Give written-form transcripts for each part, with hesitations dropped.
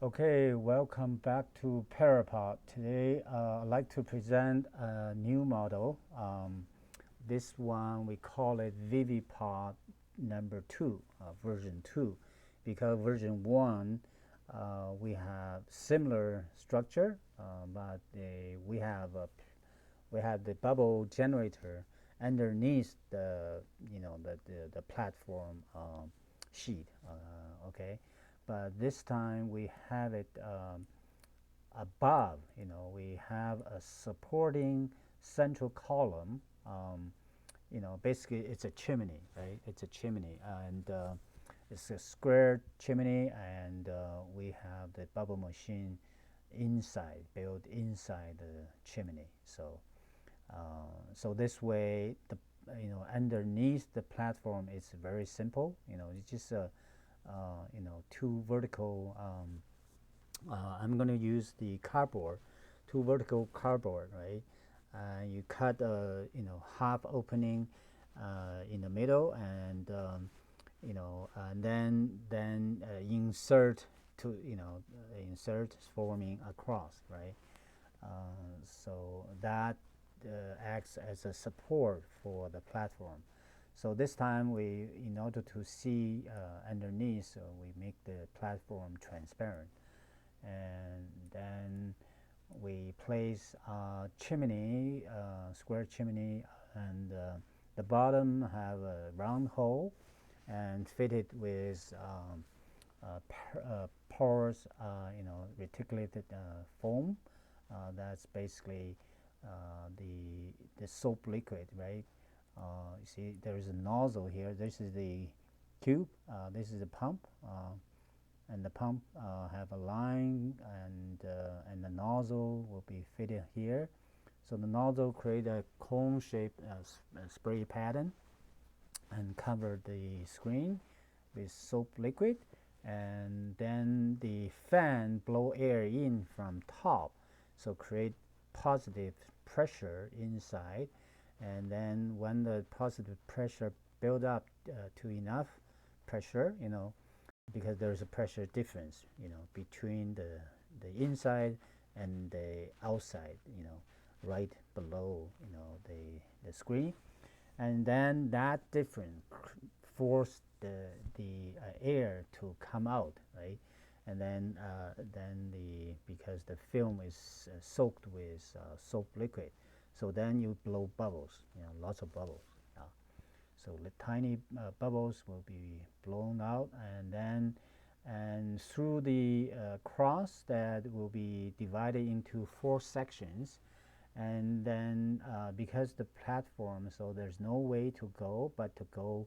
Okay, welcome back to Parapod. Today, I'd like to present a new model. This one we call it ViviPOD number 2, version 2, because version 1 we have similar structure, but we have the bubble generator underneath the platform sheet. Okay, but this time we have it above. We have a supporting central column. Basically it's a chimney, right? It's a chimney, and it's a square chimney, and we have the bubble machine built inside the chimney. So this way, underneath the platform is very simple. It's just two vertical. I'm going to use the cardboard, two vertical cardboard, right? You cut half opening in the middle, and and then insert insert forming across, right? So that acts as a support for the platform. So this time in order to see underneath, so we make the platform transparent, and then we place a chimney, square chimney, and the bottom have a round hole, and fit it with porous, reticulated foam. That's basically the soap liquid, right? You see, there is a nozzle here. This is the tube. This is the pump, and the pump have a line, and the nozzle will be fitted here. So the nozzle create a cone-shaped spray pattern and cover the screen with soap liquid, and then the fan blow air in from top, so create positive pressure inside. And then when the positive pressure build up to enough pressure, because there's a pressure difference, between the inside and the outside, right below, the screen, and then that difference force the air to come out, right? And then because the film is soaked with soap liquid, so then you blow bubbles, lots of bubbles. So the tiny bubbles will be blown out, and through the cross that will be divided into 4 sections. And then because the platform, so there's no way to go but to go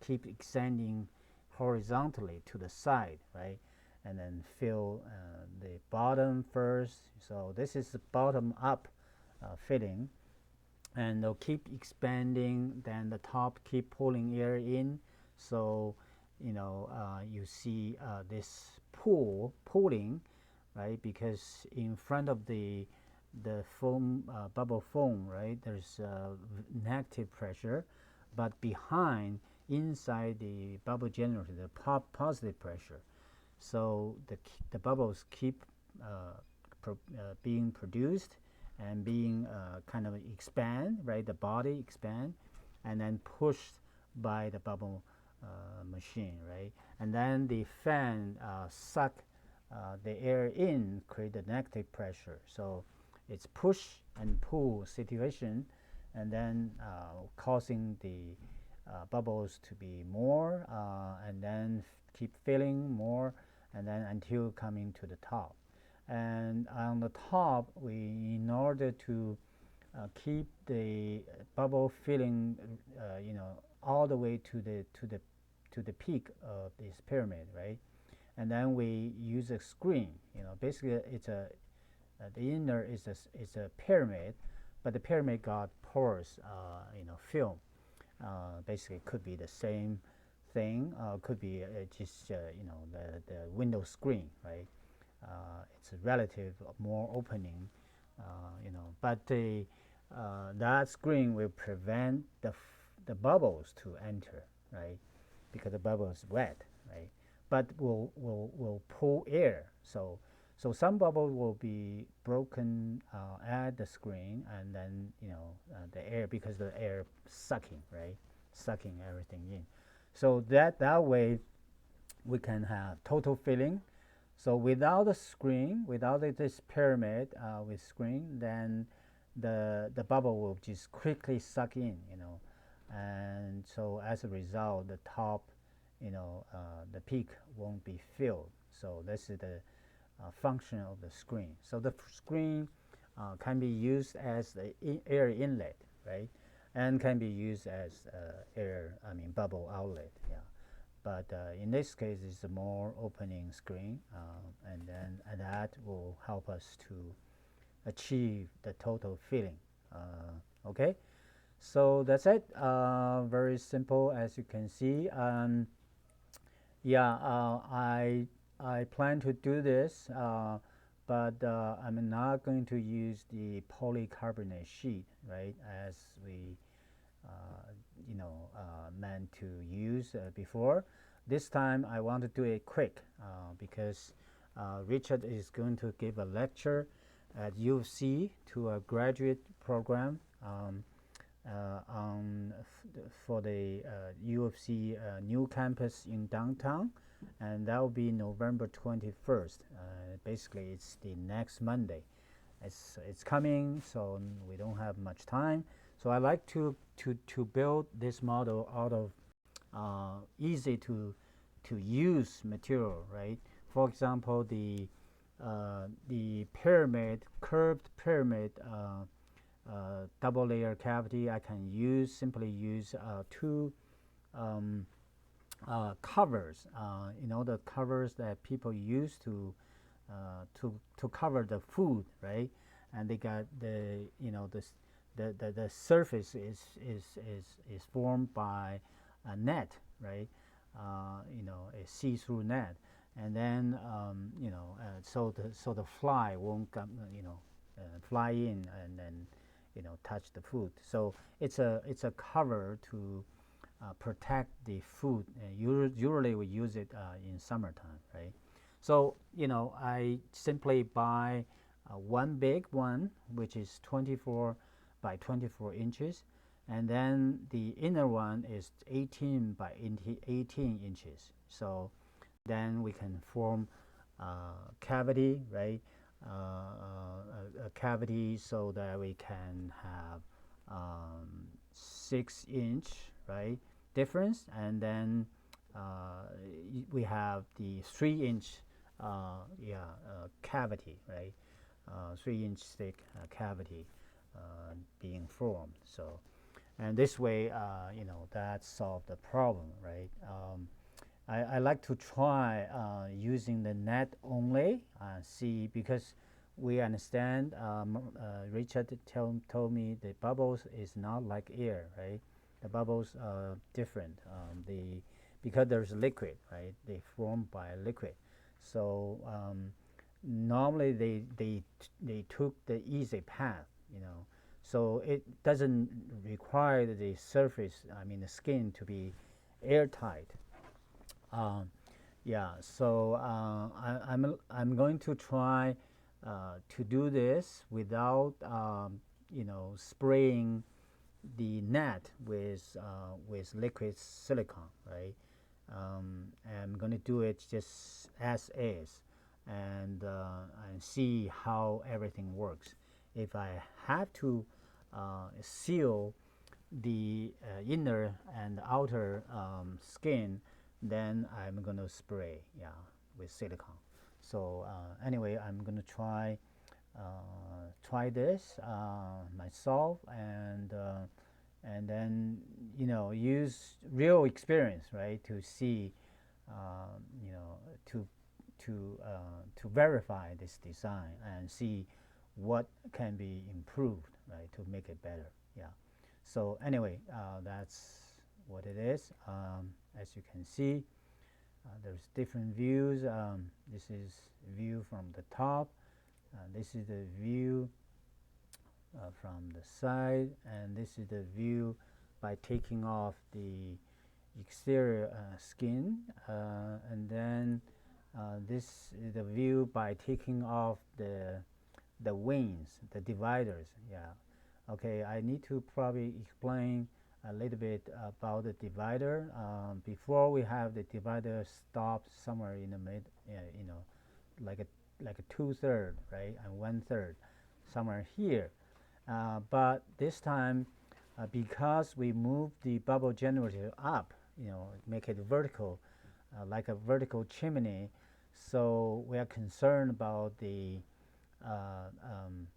keep extending horizontally to the side, right? And then fill the bottom first. So this is the bottom up fitting, and they'll keep expanding. Then the top keep pulling air in. So you see this pulling, right? Because in front of the foam, bubble foam, right, there's negative pressure, but behind, inside the bubble generator, the positive pressure. So the bubbles keep being produced and being kind of expand, right? The body expand, and then pushed by the bubble machine, right? And then the fan suck the air in, create the negative pressure. So it's push and pull situation, and then causing the bubbles to be more, and then keep filling more, and then until coming to the top. And on the top, in order to keep the bubble filling, all the way to the peak of this pyramid, right? And then we use a screen. Basically, it's the inner is a pyramid, but the pyramid got porous, film. Basically, could be the same thing, could be just the window screen, right? It's a relative more opening, but that screen will prevent the bubbles to enter, right? Because the bubble is wet, right? But will pull air, So some bubble will be broken at the screen, and then the air, because the air sucking, right, sucking everything in. So that way we can have total filling. So without the screen, without this pyramid with screen, then the bubble will just quickly suck in, and so as a result, the top, the peak won't be filled. So this is the function of the screen. So the screen can be used as the air inlet, right, and can be used as bubble outlet. Yeah. But in this case, it's a more opening screen, and that will help us to achieve the total filling. Okay, so that's it. Very simple, as you can see. Yeah, I plan to do this, but I'm not going to use the polycarbonate sheet, right, as we meant to use before. This time I want to do it quick because Richard is going to give a lecture at U of C to a graduate program for the U of C new campus in downtown, and that will be November 21st. Basically, it's the next Monday. It's coming, so we don't have much time. So I like to build this model out of easy to use material, right? For example, the pyramid, curved pyramid, double layer cavity. I can simply use two covers. The covers that people use to cover the food, right? And they got the surface is formed by a net, right? A see-through net, and then so the fly won't come, fly in and then touch the food. So it's a cover to protect the food. Usually we use it in summertime, right? So I simply buy one big one, which is 24 by 24 inches, and then the inner one is 18 by 18 inches. So then we can form cavity, right? A cavity so that we can have 6-inch, right, difference, and then we have the 3-inch cavity, right? 3-inch thick cavity being formed. So, and this way, that solved the problem, right? I like to try using the net only, see, because we understand. Richard told me the bubbles is not like air, right? The bubbles are different. Because there's liquid, right? They form by liquid. So normally they took the easy path, So it doesn't require the surface, the skin, to be airtight. Yeah, so I'm going to try to do this without spraying the net with liquid silicone, right? I'm going to do it just as is, and see how everything works. If I have to seal the inner and outer skin, then I'm going to spray, with silicone. So anyway, I'm going to try this myself, and then use real experience, right, to see to verify this design and see what can be improved, right, to make it better. Yeah. So anyway, that's what it is. As you can see, there's different views. This is view from the top. This is the view from the side, and this is the view by taking off the exterior skin, and then This is the view by taking off the wings, the dividers. Yeah. Okay, I need to probably explain a little bit about the divider. Before we have the divider stop somewhere in the mid, you know, like a 2/3, right, and 1/3, somewhere here. But this time, because we move the bubble generator up, make it vertical, like a vertical chimney, so we are concerned about the uh, um,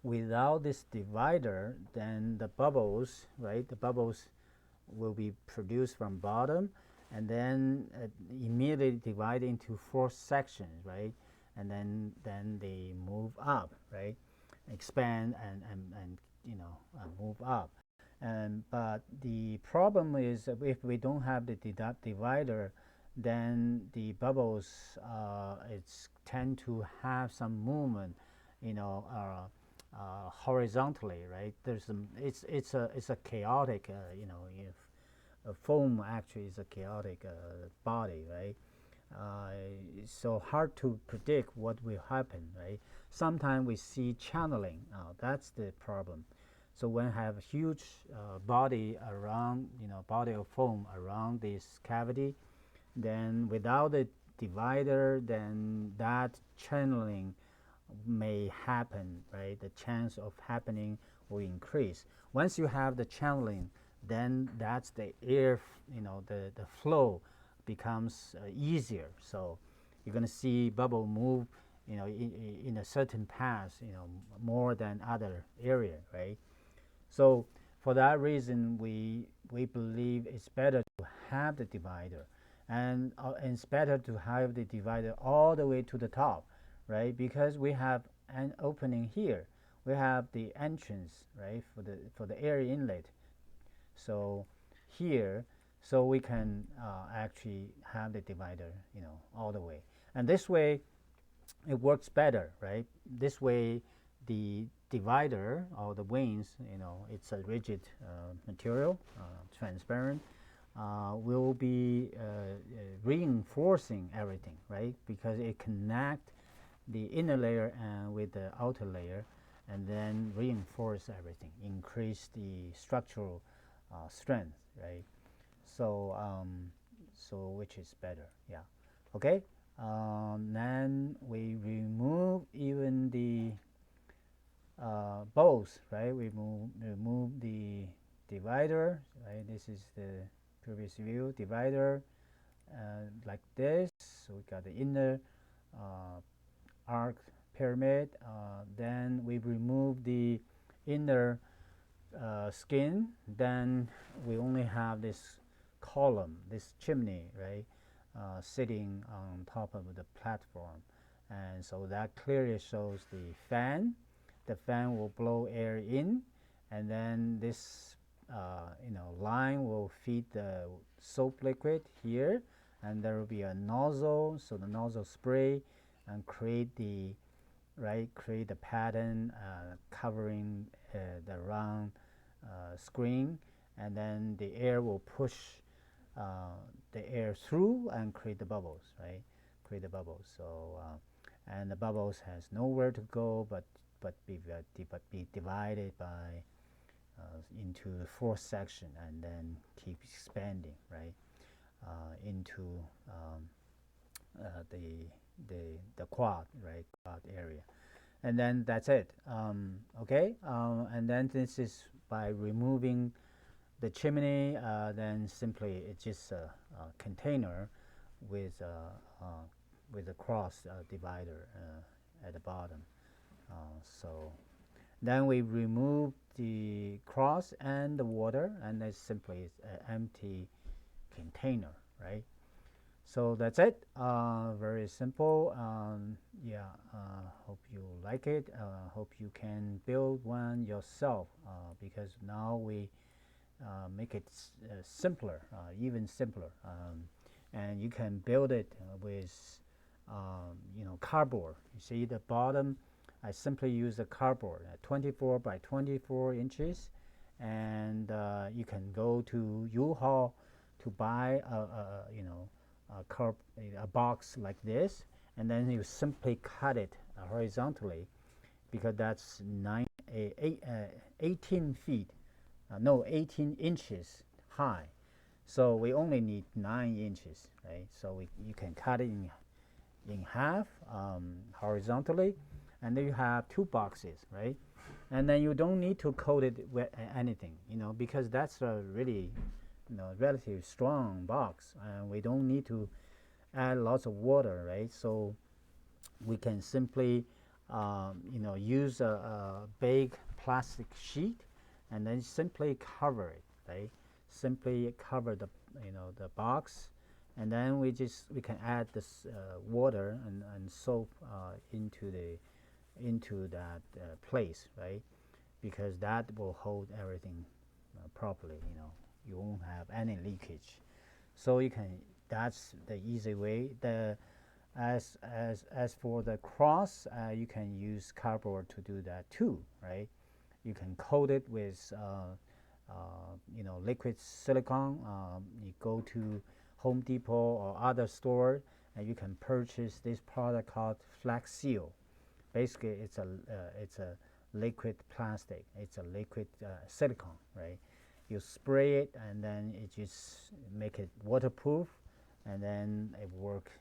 without this divider, then the bubbles, right? The bubbles will be produced from bottom, and then immediately divide into 4 sections, right? And then they move up, right? Expand and move up. But the problem is if we don't have the divider, then the bubbles it's tend to have some movement, horizontally, right? It's a chaotic, if a foam actually is a chaotic body, right? It's so hard to predict what will happen, right? Sometimes we see channeling. That's the problem. So when I have a huge body around, body of foam around this cavity, then without the divider, then that channeling may happen, right? The chance of happening will increase. Once you have the channeling, then that's the air, the flow becomes easier. So you're going to see bubble move, in a certain path, more than other area, right? So for that reason, we believe it's better to have the divider, and it's better to have the divider all the way to the top, right? Because we have an opening here, we have the entrance, right, for the air inlet. So here, so we can actually have the divider, all the way, and this way it works better, right? This way, the divider or the wings, it's a rigid material, transparent, will be reinforcing everything, right? Because it connect the inner layer and with the outer layer, and then reinforce everything, increase the structural strength, right? So, which is better, yeah. Okay. Then we remove even the both, right? We remove the divider, right? This is the previous view divider, like this. So we got the inner arc pyramid. Then we remove the inner skin. Then we only have this column, this chimney, right? Sitting on top of the platform, and so that clearly shows the fan. The fan will blow air in, and then this line will feed the soap liquid here, and there will be a nozzle, so the nozzle spray and create the pattern covering the round screen, and then the air will push the air through and create the bubbles, right? Create the bubbles. So and the bubbles has nowhere to go but be divided by into the 4th section, and then keep expanding, right? Into the quad, right? Quad area, and then that's it. Okay, and then this is by removing the chimney, then simply it's just a container with a cross divider at the bottom. So then we remove the cross and the water, and it's simply an empty container, right? So that's it. Very simple. Yeah. Hope you like it. Hope you can build one yourself, because now we make it simpler, even simpler, and you can build it with cardboard. You see the bottom, I simply use a cardboard, 24 by 24 inches, and you can go to U-Haul to buy a box like this, and then you simply cut it horizontally, because that's 18 feet, no, 18 inches high. So we only need 9 inches, right? So you can cut it in half horizontally, and then you have 2 boxes, right? And then you don't need to coat it with anything, because that's a really, relatively strong box, and we don't need to add lots of water, right? So we can simply, use a big plastic sheet, and then simply cover it, right? Simply cover the box, and then we can add this water and soap into that place, right? Because that will hold everything properly. You won't have any leakage. So that's the easy way. As for the cross, you can use cardboard to do that too, right? You can coat it with liquid silicone. You go to Home Depot or other store, and you can purchase this product called Flex Seal. Basically, it's a liquid plastic. It's a liquid silicone, right? You spray it, and then it just make it waterproof, and then it work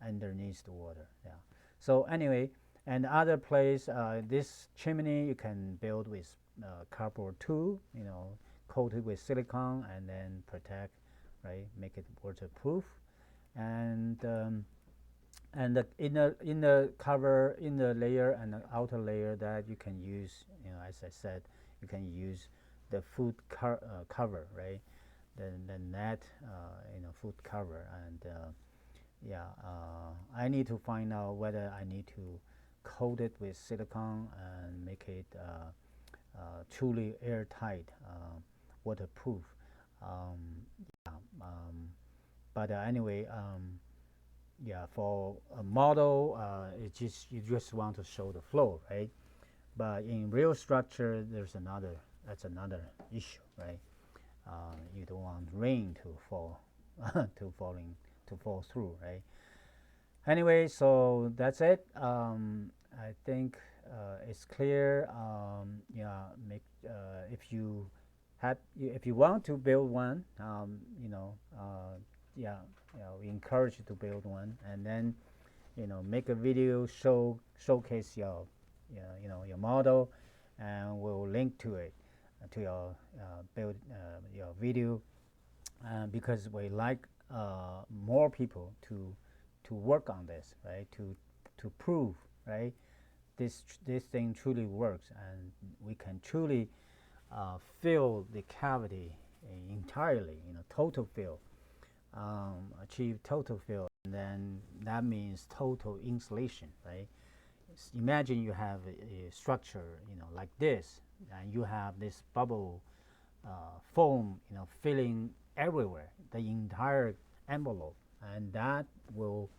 underneath the water. Yeah. So anyway, and other place, this chimney you can build with cardboard too. Coat it with silicone and then protect, right? Make it waterproof, and the inner cover, inner layer and the outer layer, that you can use, as I said, you can use the food cover, right? The net, food cover, and I need to find out whether I need to coat it with silicone and make it truly airtight, waterproof. Yeah, but anyway, for a model, you just want to show the flow, right? But in real structure, that's another issue, right? You don't want rain to fall to fall through, right? Anyway, so that's it. I think it's clear. If you want to build one, we encourage you to build one, and then make a video showcase your model, and we'll link to it to your build your video, because we like more people to work on this, right? To prove, right, this thing truly works, and we can truly fill the cavity entirely, total fill, achieve total fill, and then that means total insulation, right? Imagine you have a structure, like this, and you have this bubble foam, filling everywhere, the entire envelope, and that will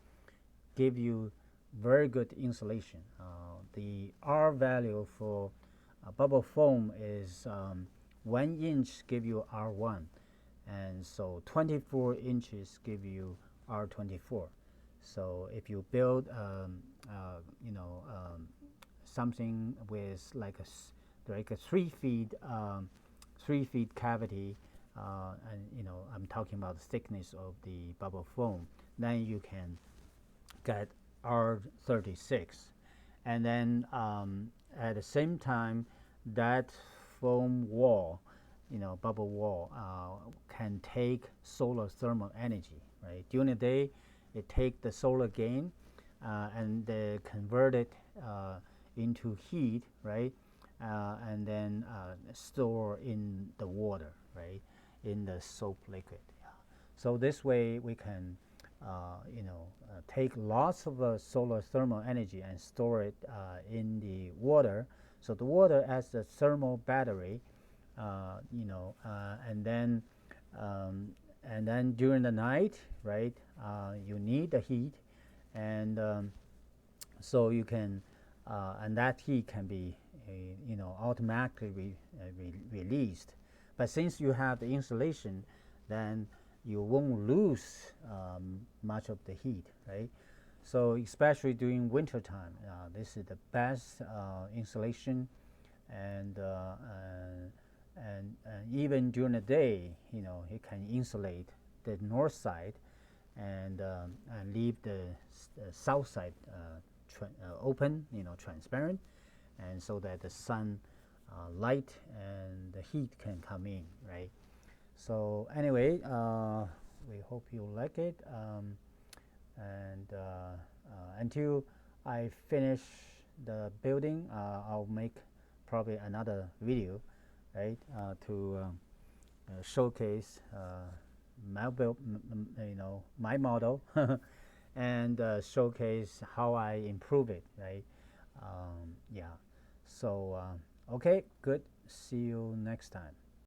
give you very good insulation. The R value for bubble foam is 1 inch give you R1, and so 24 inches give you R24. So if you build something with like a 3 feet 3 feet cavity, and I'm talking about the thickness of the bubble foam, then you can get R36, and then at the same time, that foam wall, bubble wall, can take solar thermal energy, right? During the day, it take the solar gain and they convert it into heat, right? And then store in the water, right? In the soap liquid. Yeah. So this way we can take lots of solar thermal energy and store it in the water. So the water as the thermal battery, and then during the night, right? You need the heat, and so you can, and that heat can be, automatically released. But since you have the insulation, then you won't lose much of the heat, right? So especially during winter time, this is the best insulation, and, and even during the day, it can insulate the north side, and leave the south side open, transparent, and so that the sun light and the heat can come in, right? So anyway, we hope you like it, and until I finish the building, I'll make probably another video, right, to showcase my build, my model, and showcase how I improve it, right? Yeah. So okay, good. See you next time.